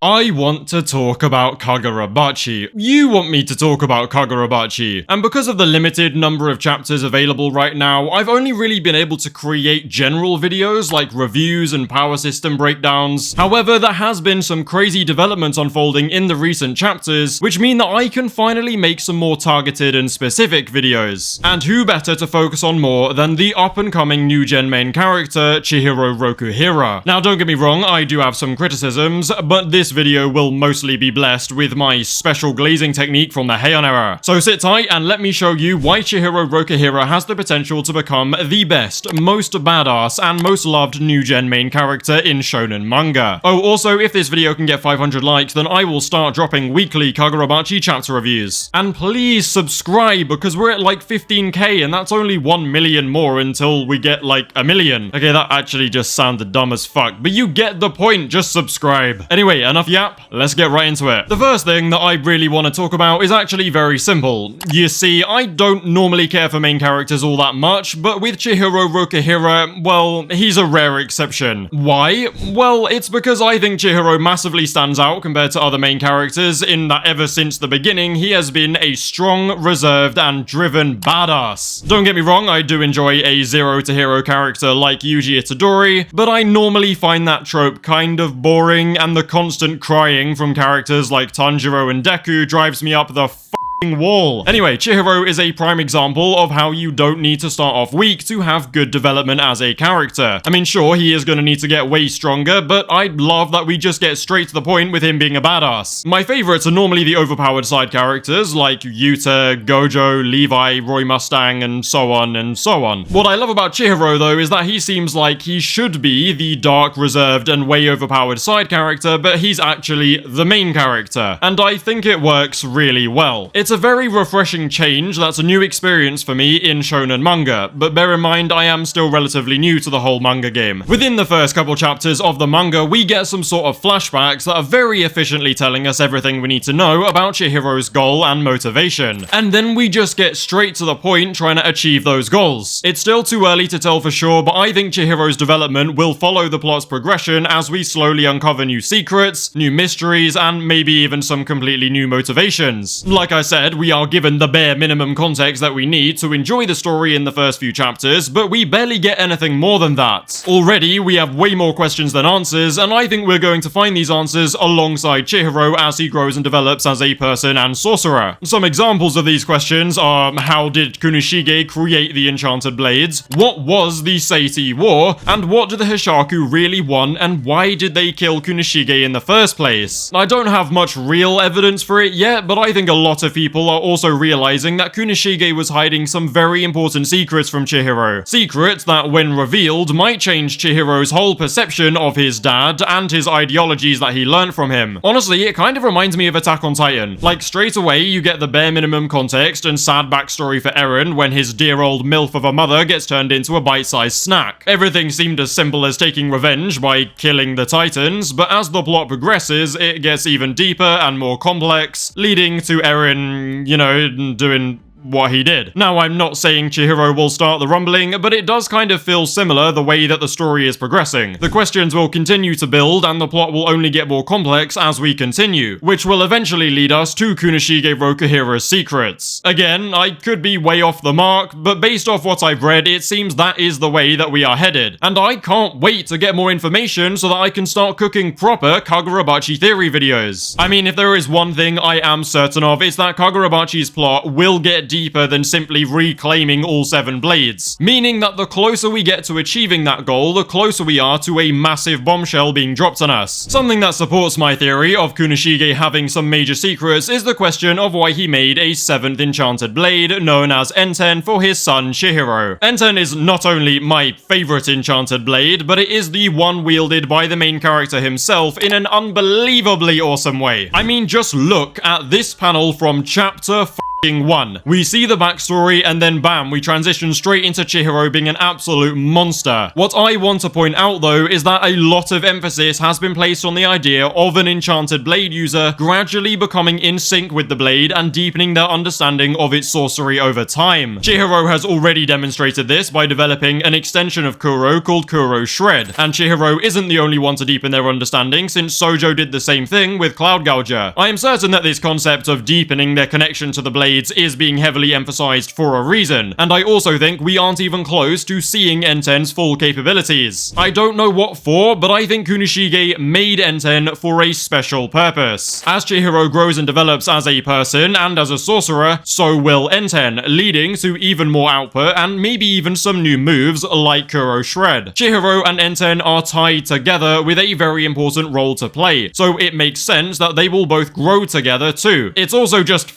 I want to talk about Kagurabachi. You want me to talk about Kagurabachi. And because of the limited number of chapters available right now, I've only really been able to create general videos like reviews and power system breakdowns. However, there has been some crazy developments unfolding in the recent chapters, which mean that I can finally make some more targeted and specific videos. And who better to focus on more than the up-and-coming new-gen main character, Chihiro Rokuhira. Now, don't get me wrong, I do have some criticisms, but this video will mostly be blessed with my special glazing technique from the Heian era. So sit tight and let me show you why Chihiro Rokuhira has the potential to become the best, most badass, and most loved new-gen main character in Shonen manga. Oh, also, if this video can get 500 likes, then I will start dropping weekly Kagurabachi chapter reviews. And please subscribe, because we're at like 15k, and that's only 1 million more until we get like a million. Okay, that actually just sounded dumb as fuck, but you get the point, just subscribe. Anyway, enough yap, let's get right into it. The first thing that I really want to talk about is actually very simple. You see, I don't normally care for main characters all that much, but with Chihiro Rokuhira, well, he's a rare exception. Why? Well, it's because I think Chihiro massively stands out compared to other main characters in that ever since the beginning, he has been a strong, reserved, and driven badass. Don't get me wrong, I do enjoy a zero to hero character like Yuji Itadori, but I normally find that trope kind of boring, and the constant crying from characters like Tanjiro and Deku drives me up the wall. Anyway, Chihiro is a prime example of how you don't need to start off weak to have good development as a character. I mean, sure, he is going to need to get way stronger, but I love that we just get straight to the point with him being a badass. My favorites are normally the overpowered side characters like Yuta, Gojo, Levi, Roy Mustang, and so on and so on. What I love about Chihiro, though, is that he seems like he should be the dark, reserved, and way overpowered side character, but he's actually the main character. And I think it works really well. It's a very refreshing change that's a new experience for me in shonen manga, but bear in mind I am still relatively new to the whole manga game. Within the first couple chapters of the manga, we get some sort of flashbacks that are very efficiently telling us everything we need to know about Chihiro's goal and motivation. And then we just get straight to the point trying to achieve those goals. It's still too early to tell for sure, but I think Chihiro's development will follow the plot's progression as we slowly uncover new secrets, new mysteries, and maybe even some completely new motivations. Like I said, we are given the bare minimum context that we need to enjoy the story in the first few chapters, but we barely get anything more than that. Already, we have way more questions than answers, and I think we're going to find these answers alongside Chihiro as he grows and develops as a person and sorcerer. Some examples of these questions are: how did Kunishige create the enchanted blades? What was the Seiti War? And what did the Hishaku really want, and why did they kill Kunishige in the first place? I don't have much real evidence for it yet, but I think a lot of people are also realizing that Kunishige was hiding some very important secrets from Chihiro. Secrets that, when revealed, might change Chihiro's whole perception of his dad and his ideologies that he learned from him. Honestly, it kind of reminds me of Attack on Titan. Like, straight away, you get the bare minimum context and sad backstory for Eren when his dear old MILF of a mother gets turned into a bite-sized snack. Everything seemed as simple as taking revenge by killing the Titans, but as the plot progresses, it gets even deeper and more complex, leading to Eren, you know, doing what he did. Now, I'm not saying Chihiro will start the rumbling, but it does kind of feel similar the way that the story is progressing. The questions will continue to build, and the plot will only get more complex as we continue, which will eventually lead us to Kunishige Rokuhira's secrets. Again, I could be way off the mark, but based off what I've read, it seems that is the way that we are headed. And I can't wait to get more information so that I can start cooking proper Kagurabachi theory videos. I mean, if there is one thing I am certain of, it's that Kagurabachi's plot will get deeper than simply reclaiming all 7 blades. Meaning that the closer we get to achieving that goal, the closer we are to a massive bombshell being dropped on us. Something that supports my theory of Kunishige having some major secrets is the question of why he made a 7th enchanted blade known as Enten for his son Chihiro. Enten is not only my favorite enchanted blade, but it is the one wielded by the main character himself in an unbelievably awesome way. I mean, just look at this panel from chapter one. We see the backstory and then bam, we transition straight into Chihiro being an absolute monster. What I want to point out though is that a lot of emphasis has been placed on the idea of an enchanted blade user gradually becoming in sync with the blade and deepening their understanding of its sorcery over time. Chihiro has already demonstrated this by developing an extension of Kuro called Kuro Shred, and Chihiro isn't the only one to deepen their understanding since Sojo did the same thing with Cloud Gouger. I am certain that this concept of deepening their connection to the blade is being heavily emphasized for a reason, and I also think we aren't even close to seeing Enten's full capabilities. I don't know what for, but I think Kunishige made Enten for a special purpose. As Chihiro grows and develops as a person and as a sorcerer, so will Enten, leading to even more output and maybe even some new moves like Kuro Shred. Chihiro and Enten are tied together with a very important role to play, so it makes sense that they will both grow together too. It's also just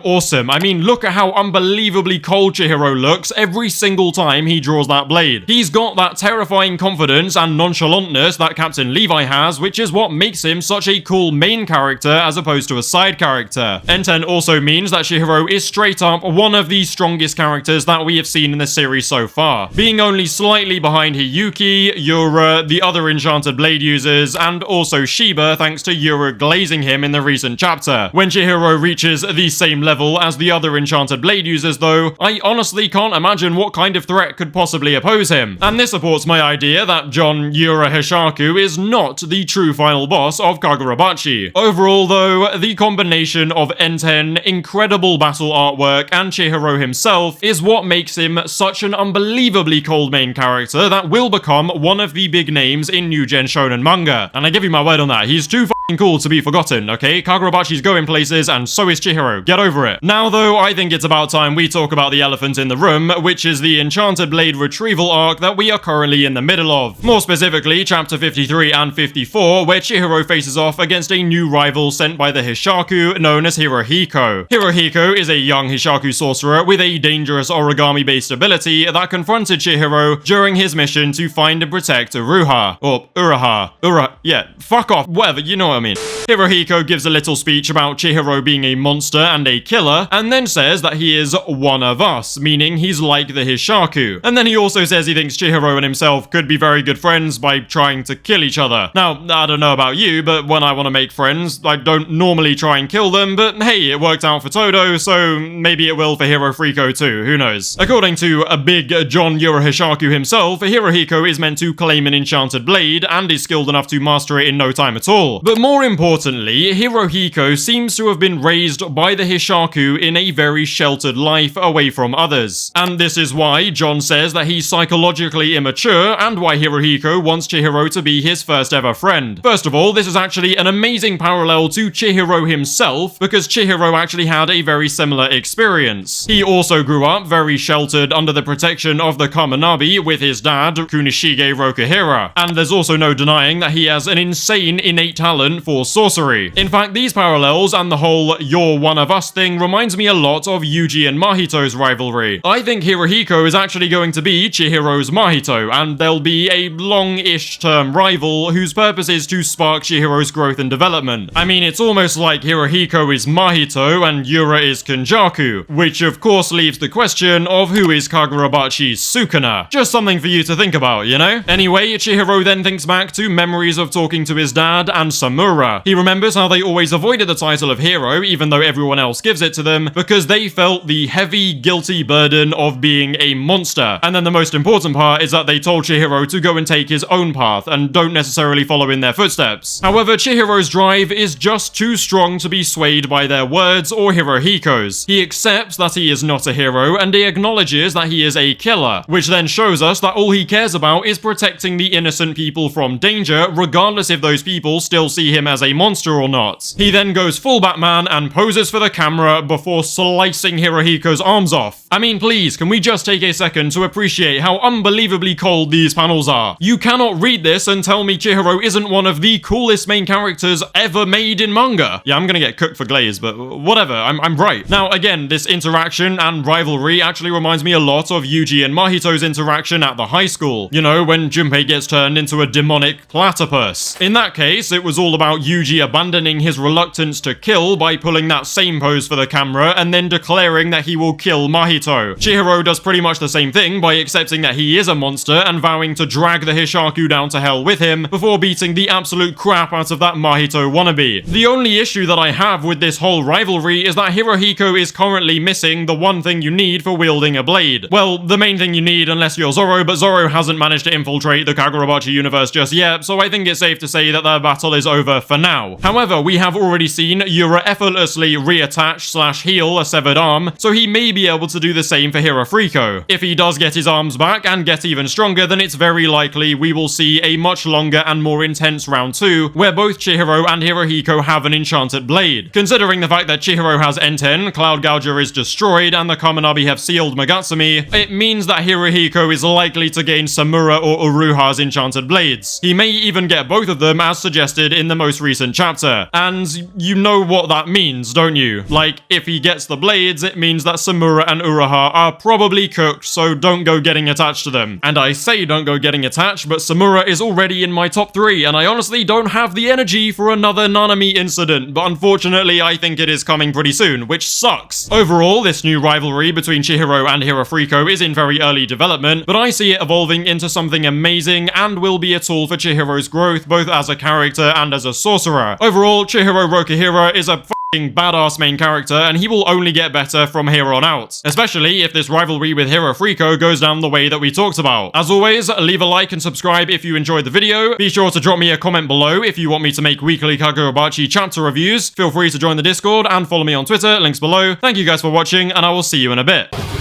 awesome. I mean, look at how unbelievably cold Chihiro looks every single time he draws that blade. He's got that terrifying confidence and nonchalantness that Captain Levi has, which is what makes him such a cool main character as opposed to a side character. Enten also means that Chihiro is straight up one of the strongest characters that we have seen in the series so far, being only slightly behind Hiyuki, Yura, the other enchanted blade users, and also Shiba thanks to Yura glazing him in the recent chapter. When Chihiro reaches the same level as the other enchanted blade users though, I honestly can't imagine what kind of threat could possibly oppose him. And this supports my idea that John Yura Hishaku is not the true final boss of Kagurabachi. Overall though, the combination of Enten, incredible battle artwork, and Chihiro himself is what makes him such an unbelievably cold main character that will become one of the big names in New Gen Shonen manga. And I give you my word on that, he's too cool to be forgotten, okay? Kagurabachi's going places and so is Chihiro. Get over it. Now though, I think it's about time we talk about the elephant in the room, which is the Enchanted Blade retrieval arc that we are currently in the middle of. More specifically, chapter 53 and 54, where Chihiro faces off against a new rival sent by the Hishaku known as Hirohiko. Hirohiko is a young Hishaku sorcerer with a dangerous origami-based ability that confronted Chihiro during his mission to find and protect Uruha. Or Uraha. Yeah, fuck off. Whatever, you know what I mean. Hirohiko gives a little speech about Chihiro being a monster and a killer, and then says that he is one of us, meaning he's like the Hishaku. And then he also says he thinks Chihiro and himself could be very good friends by trying to kill each other. Now, I don't know about you, but when I want to make friends, I don't normally try and kill them, but hey, it worked out for Todo, so maybe it will for Hirofriko too, who knows. According to a big John Yura Hishaku himself, Hirohiko is meant to claim an enchanted blade and is skilled enough to master it in no time at all. But more importantly, Hirohiko seems to have been raised by the Hishaku in a very sheltered life away from others. And this is why John says that he's psychologically immature and why Hirohiko wants Chihiro to be his first ever friend. First of all, this is actually an amazing parallel to Chihiro himself because Chihiro actually had a very similar experience. He also grew up very sheltered under the protection of the Kamanabi with his dad, Kunishige Rokuhira. And there's also no denying that he has an insane innate talent for sorcery. In fact, these parallels and the whole "you're one of us" thing reminds me a lot of Yuji and Mahito's rivalry. I think Hirohiko is actually going to be Chihiro's Mahito, and they'll be a long-ish term rival whose purpose is to spark Chihiro's growth and development. I mean, it's almost like Hirohiko is Mahito and Yura is Kenjaku, which of course leaves the question of who is Kagurabachi's Sukuna. Just something for you to think about, you know? Anyway, Chihiro then thinks back to memories of talking to his dad and Samura. He remembers how they always avoided the title of hero, even though everyone else gives it to them, because they felt the heavy, guilty burden of being a monster. And then the most important part is that they told Chihiro to go and take his own path, and don't necessarily follow in their footsteps. However, Chihiro's drive is just too strong to be swayed by their words or Hirohiko's. He accepts that he is not a hero, and he acknowledges that he is a killer, which then shows us that all he cares about is protecting the innocent people from danger, regardless if those people still see him as a monster or not. He then goes full Batman and poses for the camera before slicing Hirohiko's arms off. I mean, please, can we just take a second to appreciate how unbelievably cold these panels are? You cannot read this and tell me Chihiro isn't one of the coolest main characters ever made in manga. Yeah, I'm gonna get cooked for Glaze, but whatever, I'm right. Now, again, this interaction and rivalry actually reminds me a lot of Yuji and Mahito's interaction at the high school. You know, when Junpei gets turned into a demonic platypus. In that case, it was all about Yuji abandoning his reluctance to kill by pulling that same pose for the camera and then declaring that he will kill Mahito. Chihiro does pretty much the same thing by accepting that he is a monster and vowing to drag the Hishaku down to hell with him before beating the absolute crap out of that Mahito wannabe. The only issue that I have with this whole rivalry is that Hirohiko is currently missing the one thing you need for wielding a blade. Well, the main thing you need unless you're Zoro, but Zoro hasn't managed to infiltrate the Kagurabachi universe just yet, so I think it's safe to say that their battle is over for now. However, we have already seen Yura effortlessly reattach/heal a severed arm, so he may be able to do the same for Hirofriko. If he does get his arms back and get even stronger, then it's very likely we will see a much longer and more intense round 2, where both Chihiro and Hirohiko have an enchanted blade. Considering the fact that Chihiro has Enten, Cloud Gouger is destroyed, and the Kaminabi have sealed Magatsumi, it means that Hirohiko is likely to gain Samura or Uruha's enchanted blades. He may even get both of them as suggested in the most recent chapter. And you know what that means, don't you? Like, if he gets the blades, it means that Samura and Uruha are probably cooked, so don't go getting attached to them. And I say don't go getting attached, but Samura is already in my top 3, and I honestly don't have the energy for another Nanami incident, but unfortunately I think it is coming pretty soon, which sucks. Overall, this new rivalry between Chihiro and Hirofriko is in very early development, but I see it evolving into something amazing and will be a tool for Chihiro's growth both as a character and as a sorcerer. Overall, Chihiro Rokuhira is a f***ing badass main character, and he will only get better from here on out, especially if this rivalry with Hirofriko goes down the way that we talked about. As always, leave a like and subscribe if you enjoyed the video. Be sure to drop me a comment below if you want me to make weekly Kagurabachi chapter reviews. Feel free to join the Discord and follow me on Twitter, links below. Thank you guys for watching, and I will see you in a bit.